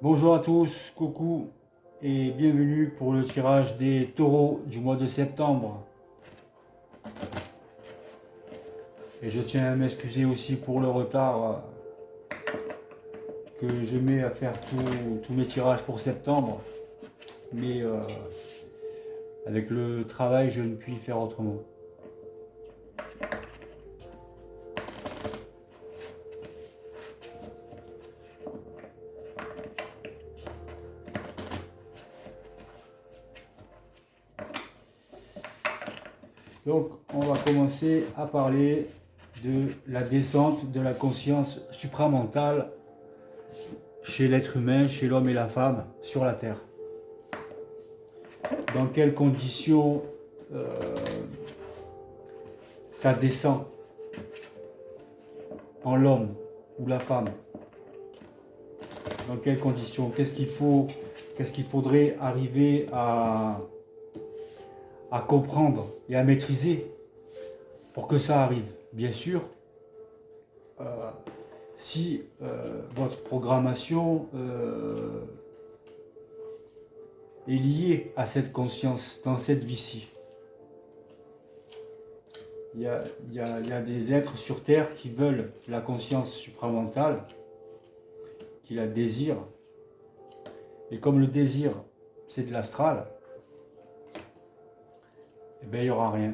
Bonjour à tous, coucou et bienvenue pour le tirage des taureaux du mois de septembre. Et je tiens à m'excuser aussi pour le retard que je mets à faire tous mes tirages pour septembre. Mais avec le travail, je ne puis faire autrement. Donc on va commencer à parler de la descente de la conscience supramentale chez l'être humain, chez l'homme et la femme sur la Terre. Dans quelles conditions ça descend en l'homme ou la femme? Dans quelles conditions? Qu'est-ce qu'il faudrait arriver à comprendre et à maîtriser pour que ça arrive? Bien sûr, si votre programmation est liée à cette conscience dans cette vie-ci. Il y a des êtres sur Terre qui veulent la conscience supramentale, qui la désirent. Et comme le désir, c'est de l'astral, eh bien, il n'y aura rien.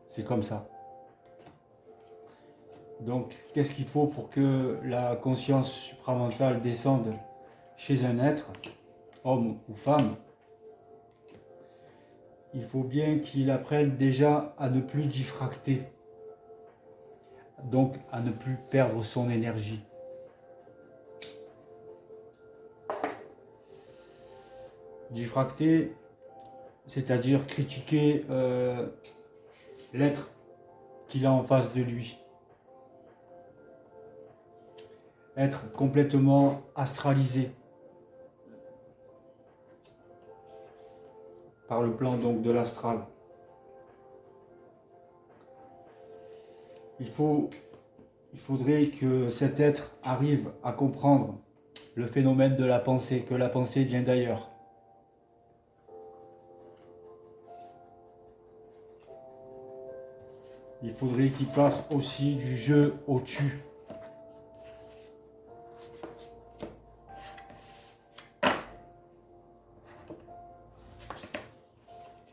C'est comme ça. Donc, qu'est-ce qu'il faut pour que la conscience supramentale descende chez un être, homme ou femme? Il faut bien qu'il apprenne déjà à ne plus diffracter, donc à ne plus perdre son énergie. Diffracter, c'est-à-dire critiquer l'être qu'il a en face de lui. Être complètement astralisé par le plan donc de l'astral. Il faudrait que cet être arrive à comprendre le phénomène de la pensée, que la pensée vient d'ailleurs. Il faudrait qu'il fasse aussi du jeu au tu.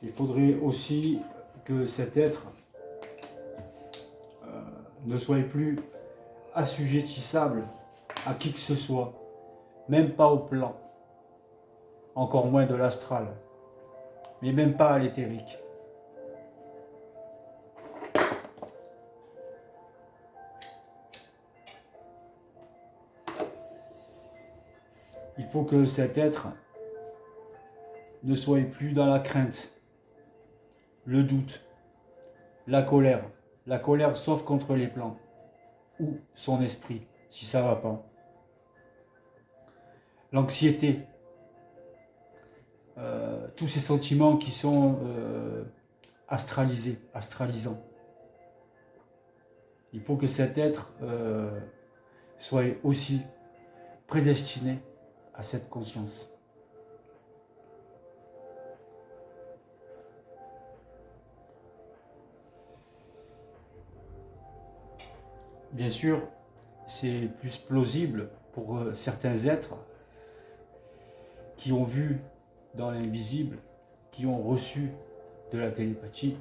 Il faudrait aussi que cet être ne soit plus assujettissable à qui que ce soit, même pas au plan, encore moins de l'astral, mais même pas à l'éthérique. Il faut que cet être ne soit plus dans la crainte, le doute, la colère sauf contre les plans, ou son esprit, si ça va pas. L'anxiété, tous ces sentiments qui sont astralisants. Il faut que cet être soit aussi prédestiné à cette conscience. Bien sûr, c'est plus plausible pour certains êtres qui ont vu dans l'invisible, qui ont reçu de la télépathie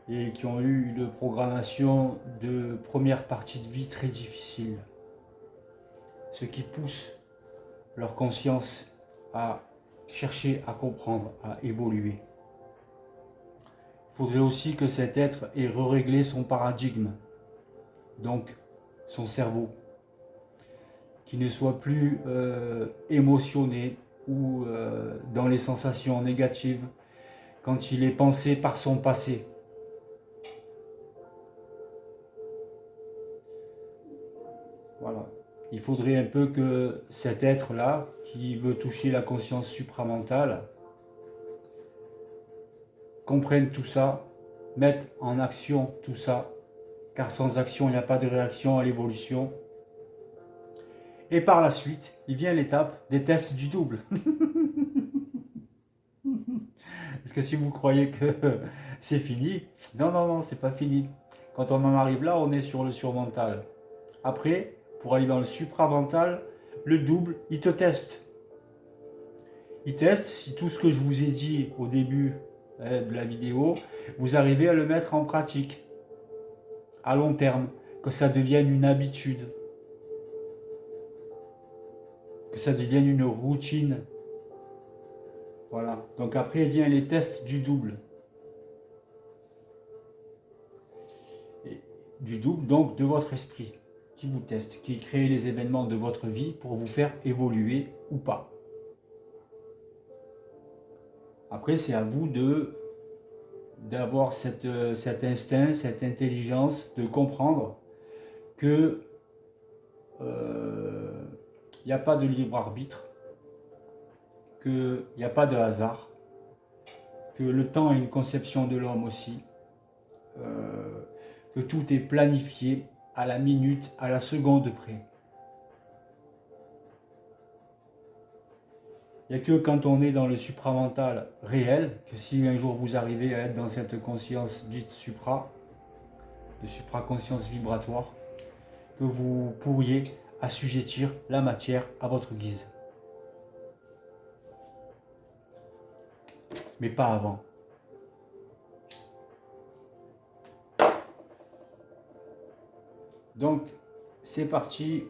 et qui ont eu une programmation de première partie de vie très difficile. Ce qui pousse leur conscience à chercher à comprendre, à évoluer. Il faudrait aussi que cet être ait réglé son paradigme, donc son cerveau, qui ne soit plus émotionné ou dans les sensations négatives quand il est pensé par son passé. Voilà. Il faudrait un peu que cet être-là, qui veut toucher la conscience supramentale, comprenne tout ça, mette en action tout ça, car sans action, il n'y a pas de réaction à l'évolution. Et par la suite, il vient l'étape des tests du double. Parce que si vous croyez que c'est fini, non, non, non, c'est pas fini. Quand on en arrive là, on est sur le surmental. Après, pour aller dans le supramental, le double, il te teste. Il teste si tout ce que je vous ai dit au début de la vidéo, vous arrivez à le mettre en pratique à long terme, que ça devienne une habitude, que ça devienne une routine. Voilà. Donc après vient les tests du double. Et du double, donc de votre esprit, qui vous teste, qui crée les événements de votre vie pour vous faire évoluer ou pas. Après, c'est à vous d'avoir cet instinct, cette intelligence, de comprendre que il n'y a pas de libre arbitre, qu'il n'y a pas de hasard, que le temps est une conception de l'homme aussi, que tout est planifié à la minute, à la seconde près. Il n'y a que quand on est dans le supramental réel, que si un jour vous arrivez à être dans cette conscience dite supra, de supraconscience vibratoire, que vous pourriez assujettir la matière à votre guise. Mais pas avant. Donc, c'est parti.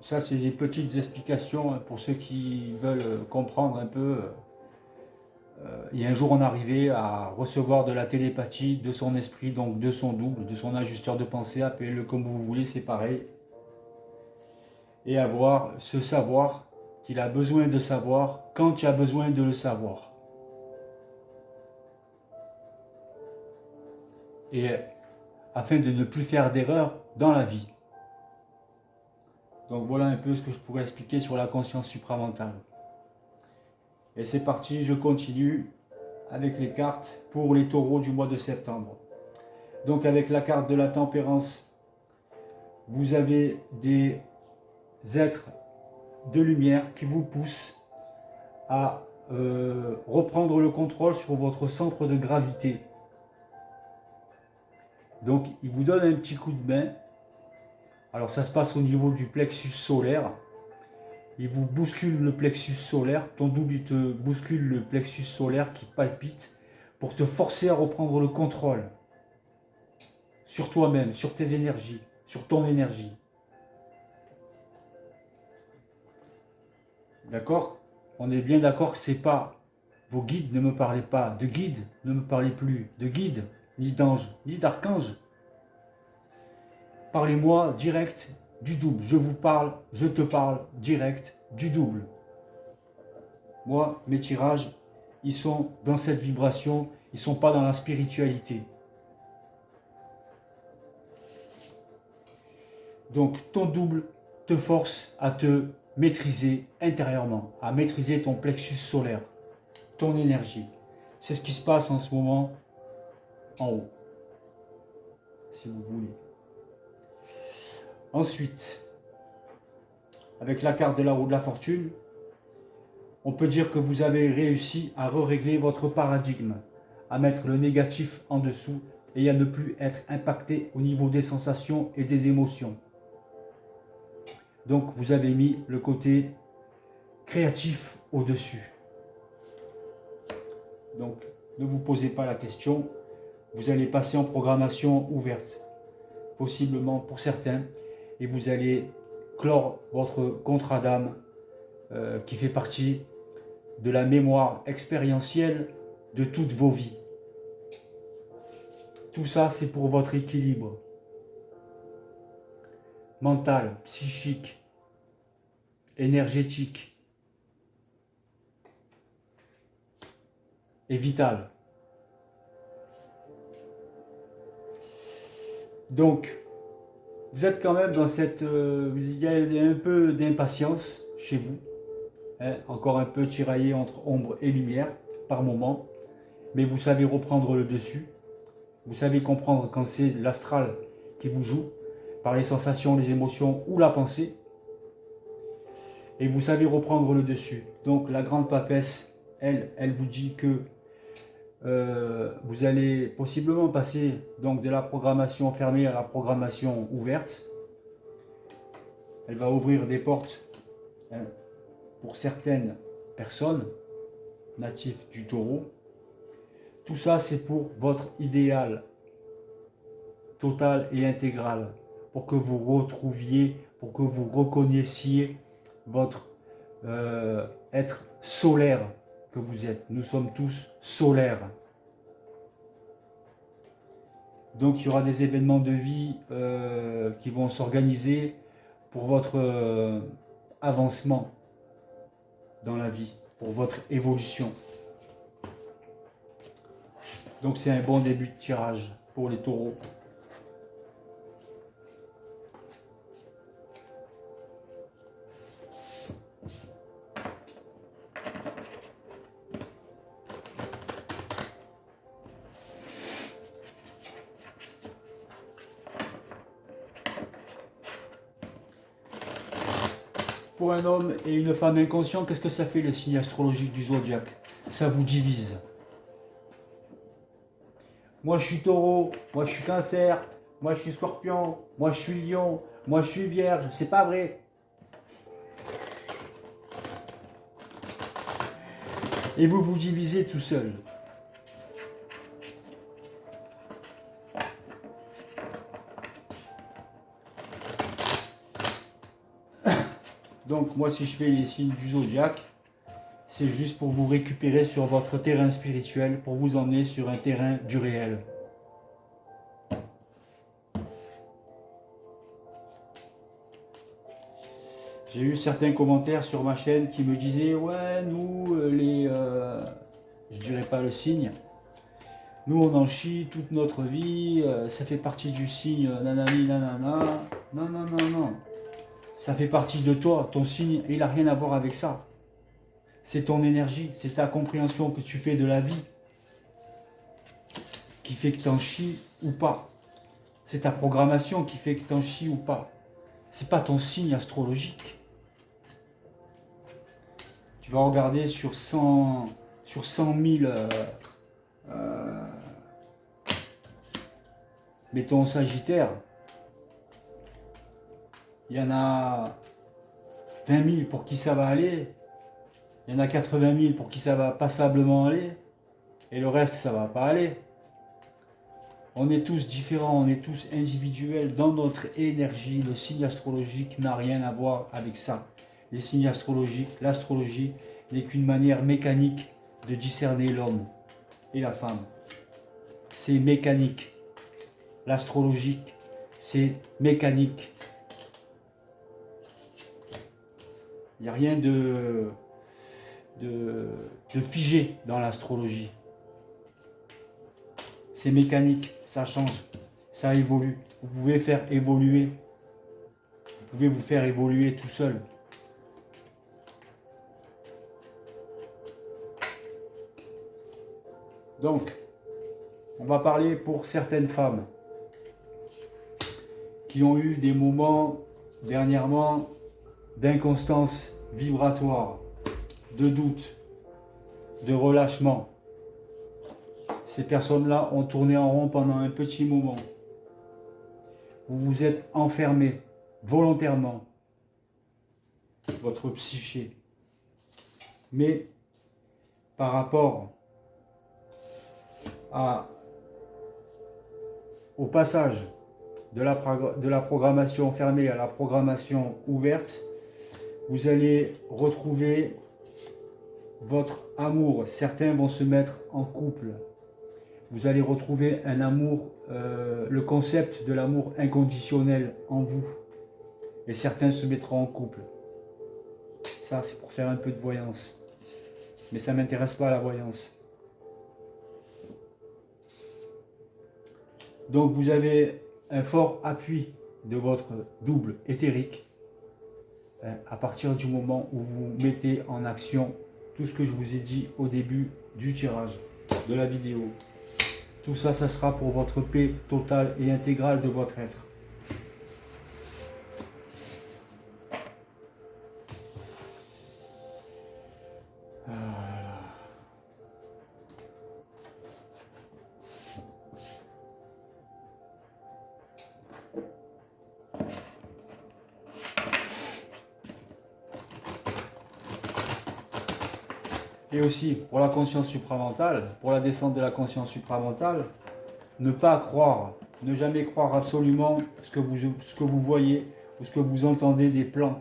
Ça, c'est des petites explications pour ceux qui veulent comprendre un peu. Et un jour, on arrivait à recevoir de la télépathie de son esprit, donc de son double, de son ajusteur de pensée, appelez-le comme vous voulez, c'est pareil. Et avoir ce savoir qu'il a besoin de savoir quand il a besoin de le savoir. Et afin de ne plus faire d'erreur dans la vie. Donc voilà un peu ce que je pourrais expliquer sur la conscience supramentale. Et c'est parti, je continue avec les cartes pour les taureaux du mois de septembre. Donc avec la carte de la tempérance, vous avez des êtres de lumière qui vous poussent à reprendre le contrôle sur votre centre de gravité. Donc ils vous donnent un petit coup de main. Alors ça se passe au niveau du plexus solaire. Il vous bouscule le plexus solaire, ton double il te bouscule le plexus solaire qui palpite pour te forcer à reprendre le contrôle sur toi-même, sur tes énergies, sur ton énergie. D'accord? On est bien d'accord que c'est pas vos guides, ne me parlez pas de guides, ne me parlez plus de guides, ni d'anges, ni d'archanges. Parlez-moi direct du double. Je vous parle, je te parle direct du double. Moi, mes tirages, ils sont dans cette vibration, ils ne sont pas dans la spiritualité. Donc, ton double te force à te maîtriser intérieurement, à maîtriser ton plexus solaire, ton énergie. C'est ce qui se passe en ce moment en haut, si vous voulez. Ensuite, avec la carte de la roue de la fortune, on peut dire que vous avez réussi à régler votre paradigme, à mettre le négatif en dessous et à ne plus être impacté au niveau des sensations et des émotions. Donc vous avez mis le côté créatif au-dessus. Donc ne vous posez pas la question, vous allez passer en programmation ouverte, possiblement pour certains, et vous allez clore votre contrat d'âme qui fait partie de la mémoire expérientielle de toutes vos vies. Tout ça, c'est pour votre équilibre mental, psychique, énergétique et vital. Donc, vous êtes quand même dans cette... il y a un peu d'impatience chez vous. Hein, encore un peu tiraillé entre ombre et lumière par moment. Mais vous savez reprendre le dessus. Vous savez comprendre quand c'est l'astral qui vous joue. par les sensations, les émotions ou la pensée. Et vous savez reprendre le dessus. Donc la grande papesse, elle vous dit que vous allez possiblement passer donc de la programmation fermée à la programmation ouverte. Elle va ouvrir des portes pour certaines personnes natifs du Taureau. Tout ça, c'est pour votre idéal total et intégral, pour que vous retrouviez, pour que vous reconnaissiez votre être solaire que vous êtes. Nous sommes tous solaires. Donc il y aura des événements de vie qui vont s'organiser pour votre avancement dans la vie, pour votre évolution. Donc c'est un bon début de tirage pour les taureaux. Pour un homme et une femme inconscients, qu'est-ce que ça fait les signes astrologiques du zodiaque? Ça vous divise. Moi je suis taureau, moi je suis cancer, moi je suis scorpion, moi je suis lion, moi je suis vierge. C'est pas vrai. Et vous vous divisez tout seul. Donc moi si je fais les signes du zodiaque, c'est juste pour vous récupérer sur votre terrain spirituel, pour vous emmener sur un terrain du réel. J'ai eu certains commentaires sur ma chaîne qui me disaient « Ouais, nous, je dirais pas le signe, nous on en chie toute notre vie, ça fait partie du signe, nanani, nanana. » Non, non, non, non. Ça fait partie de toi, ton signe, il n'a rien à voir avec ça. C'est ton énergie, c'est ta compréhension que tu fais de la vie qui fait que tu en chies ou pas. C'est ta programmation qui fait que tu en chies ou pas. C'est pas ton signe astrologique. Tu vas regarder sur 100 000, mettons Sagittaire, il y en a 20 000 pour qui ça va aller, il y en a 80 000 pour qui ça va passablement aller, et le reste ça va pas aller. On est tous différents, on est tous individuels dans notre énergie. Le signe astrologique n'a rien à voir avec ça. Les signes astrologiques, l'astrologie n'est qu'une manière mécanique de discerner l'homme et la femme. C'est mécanique. L'astrologique, c'est mécanique. Il n'y a rien de figé dans l'astrologie. C'est mécanique, ça change, ça évolue. Vous pouvez faire évoluer. Vous pouvez vous faire évoluer tout seul. Donc, on va parler pour certaines femmes qui ont eu des moments dernièrement d'inconstance vibratoire, de doute, de relâchement. Ces personnes-là ont tourné en rond pendant un petit moment. Vous vous êtes enfermé volontairement, votre psyché. Mais par rapport au passage de la programmation fermée à la programmation ouverte, vous allez retrouver votre amour. Certains vont se mettre en couple. Vous allez retrouver un amour, le concept de l'amour inconditionnel en vous. Et certains se mettront en couple. Ça, c'est pour faire un peu de voyance. Mais ça ne m'intéresse pas la voyance. Donc vous avez un fort appui de votre double éthérique à partir du moment où vous mettez en action tout ce que je vous ai dit au début du tirage de la vidéo. Tout ça, ça sera pour votre paix totale et intégrale de votre être. là. Et aussi, pour la conscience supramentale, pour la descente de la conscience supramentale, ne pas croire, ne jamais croire absolument ce que vous voyez ou ce que vous entendez des plans.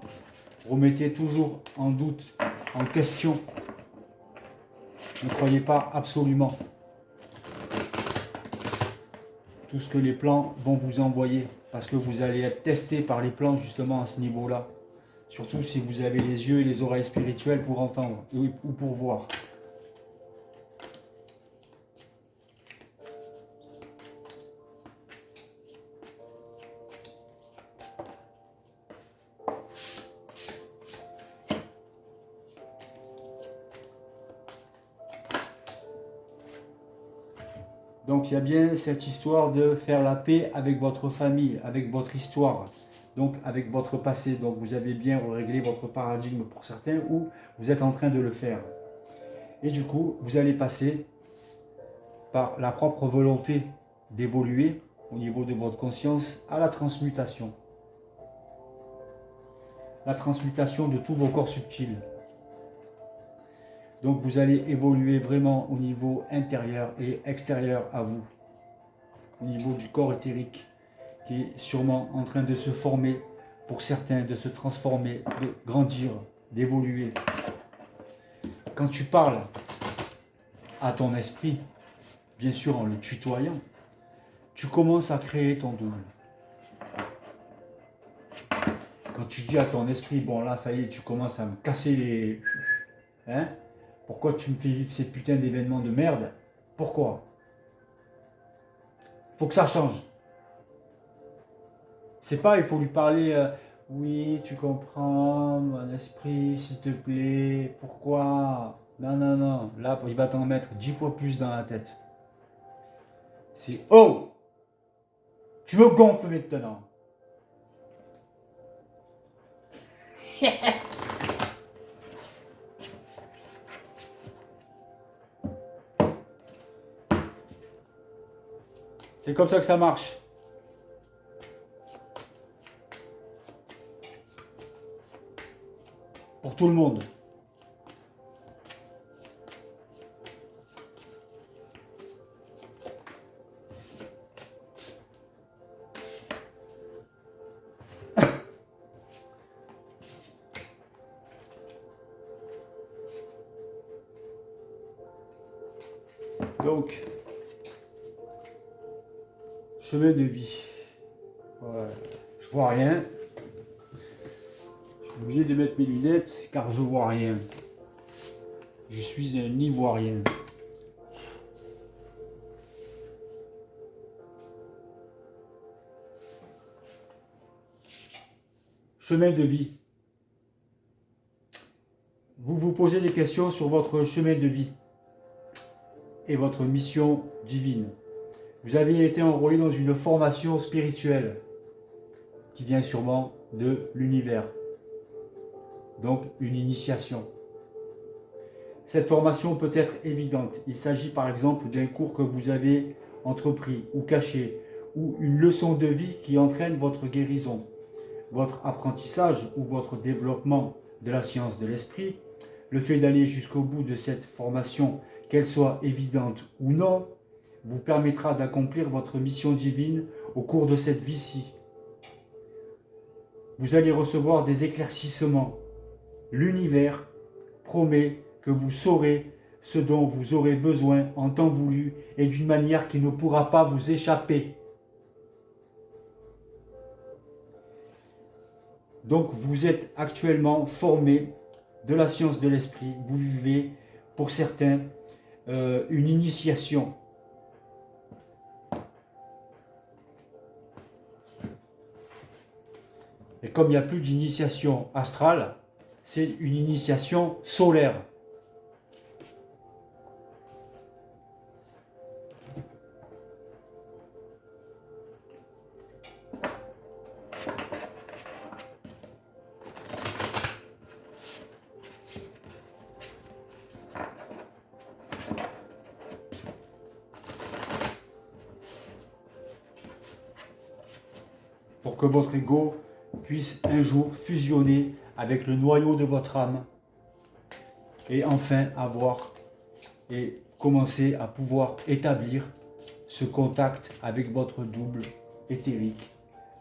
Remettez toujours en doute, en question. Ne croyez pas absolument tout ce que les plans vont vous envoyer, parce que vous allez être testé par les plans justement à ce niveau-là. Surtout si vous avez les yeux et les oreilles spirituelles pour entendre ou pour voir. Donc il y a bien cette histoire de faire la paix avec votre famille, avec votre histoire, donc avec votre passé. Donc vous avez bien réglé votre paradigme pour certains ou vous êtes en train de le faire. Et du coup, vous allez passer par la propre volonté d'évoluer au niveau de votre conscience à la transmutation. La transmutation de tous vos corps subtils. Donc vous allez évoluer vraiment au niveau intérieur et extérieur à vous. Au niveau du corps éthérique qui est sûrement en train de se former pour certains, de se transformer, de grandir, d'évoluer. Quand tu parles à ton esprit, bien sûr en le tutoyant, tu commences à créer ton double. Quand tu dis à ton esprit, bon là ça y est, tu commences à me casser les... Hein? Pourquoi tu me fais vivre ces putains d'événements de merde? Pourquoi? Faut que ça change. C'est pas, il faut lui parler, oui, tu comprends, mon esprit, s'il te plaît, pourquoi? Non, non, non, là, il va t'en mettre 10 fois plus dans la tête. C'est, oh, tu me gonfles maintenant. C'est comme ça que ça marche. Pour tout le monde. Donc, chemin de vie. Ouais, je vois rien. Je suis obligé de mettre mes lunettes car je vois rien. Je suis un ivoirien. Chemin de vie. Vous vous posez des questions sur votre chemin de vie et votre mission divine. Vous avez été enrôlé dans une formation spirituelle qui vient sûrement de l'univers. Donc une initiation. Cette formation peut être évidente. Il s'agit par exemple d'un cours que vous avez entrepris ou caché, ou une leçon de vie qui entraîne votre guérison, votre apprentissage ou votre développement de la science de l'esprit. Le fait d'aller jusqu'au bout de cette formation, qu'elle soit évidente ou non, vous permettra d'accomplir votre mission divine au cours de cette vie-ci. Vous allez recevoir des éclaircissements. L'univers promet que vous saurez ce dont vous aurez besoin en temps voulu et d'une manière qui ne pourra pas vous échapper. Donc vous êtes actuellement formé de la science de l'esprit. Vous vivez, pour certains, une initiation. Et comme il n'y a plus d'initiation astrale, c'est une initiation solaire. pour que votre ego puisse un jour fusionner avec le noyau de votre âme et enfin avoir et commencer à pouvoir établir ce contact avec votre double éthérique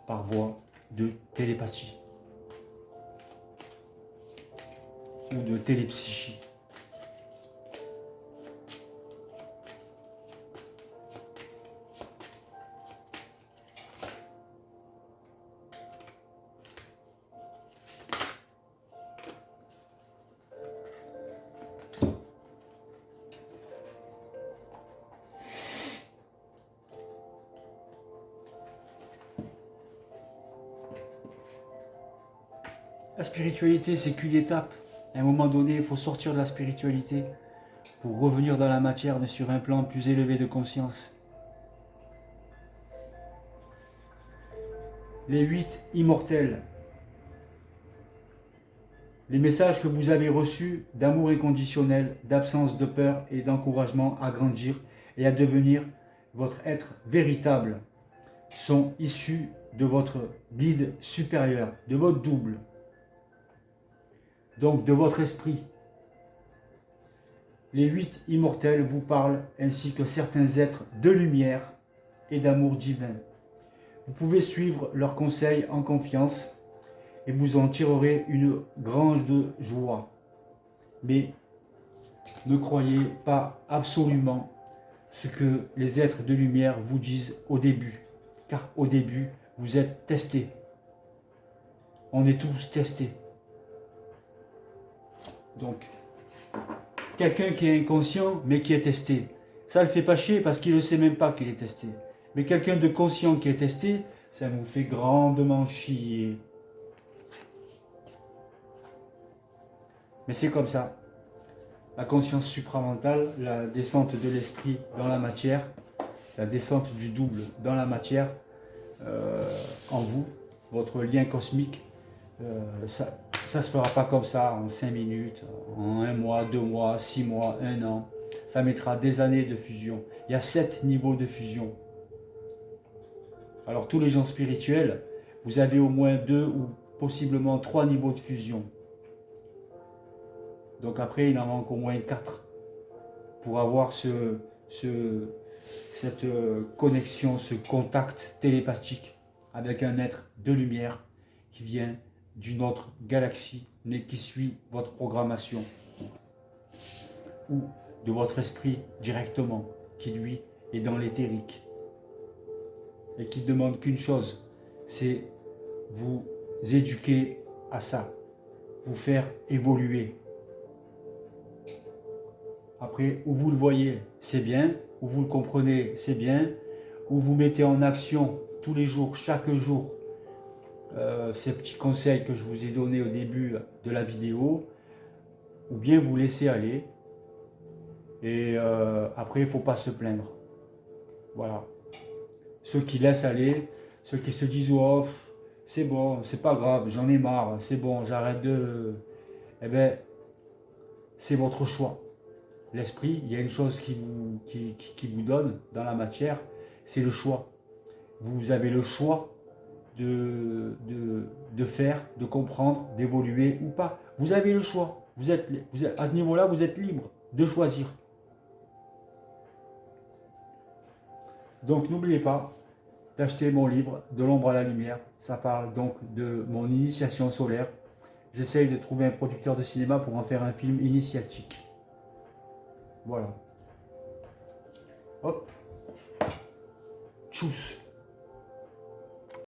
par voie de télépathie ou de télépsychie. La spiritualité, c'est qu'une étape. À un moment donné, il faut sortir de la spiritualité pour revenir dans la matière, mais sur un plan plus élevé de conscience. Les 8 immortels. Les messages que vous avez reçus d'amour inconditionnel, d'absence de peur et d'encouragement à grandir et à devenir votre être véritable sont issus de votre guide supérieur, de votre double. Donc de votre esprit. Les 8 immortels vous parlent ainsi que certains êtres de lumière et d'amour divin. Vous pouvez suivre leurs conseils en confiance et vous en tirerez une grange de joie. Mais ne croyez pas absolument ce que les êtres de lumière vous disent au début, car au début, vous êtes testés. On est tous testés. Donc, quelqu'un qui est inconscient, mais qui est testé, ça ne le fait pas chier parce qu'il ne sait même pas qu'il est testé. Mais quelqu'un de conscient qui est testé, ça nous fait grandement chier. Mais c'est comme ça. La conscience supramentale, la descente de l'esprit dans la matière, la descente du double dans la matière, en vous, votre lien cosmique, ça ne se fera pas comme ça en 5 minutes, en 1 mois, 2 mois, 6 mois, 1 an. Ça mettra des années de fusion. Il y a 7 niveaux de fusion. Alors tous les gens spirituels, vous avez au moins 2 ou possiblement 3 niveaux de fusion. Donc après, il en manque au moins 4 pour avoir cette connexion, ce contact télépathique avec un être de lumière qui vient d'une autre galaxie, mais qui suit votre programmation ou de votre esprit directement, qui lui est dans l'éthérique et qui ne demande qu'une chose, c'est vous éduquer à ça, vous faire évoluer. Après, où vous le voyez, c'est bien, où vous le comprenez, c'est bien, où vous mettez en action tous les jours, chaque jour, ces petits conseils que je vous ai donnés au début de la vidéo, ou bien vous laissez aller, et après, il ne faut pas se plaindre. Voilà. Ceux qui laissent aller, ceux qui se disent « Oh, c'est bon, c'est pas grave, j'en ai marre, c'est bon, j'arrête de... » Eh bien, c'est votre choix. L'esprit, il y a une chose qui vous donne dans la matière, c'est le choix. Vous avez le choix de faire, de comprendre, d'évoluer ou pas. Vous avez le choix. Vous êtes, à ce niveau-là, vous êtes libre de choisir. Donc n'oubliez pas d'acheter mon livre « De l'ombre à la lumière ». Ça parle donc de mon initiation solaire. J'essaye de trouver un producteur de cinéma pour en faire un film initiatique. Voilà. Hop. Tchuss.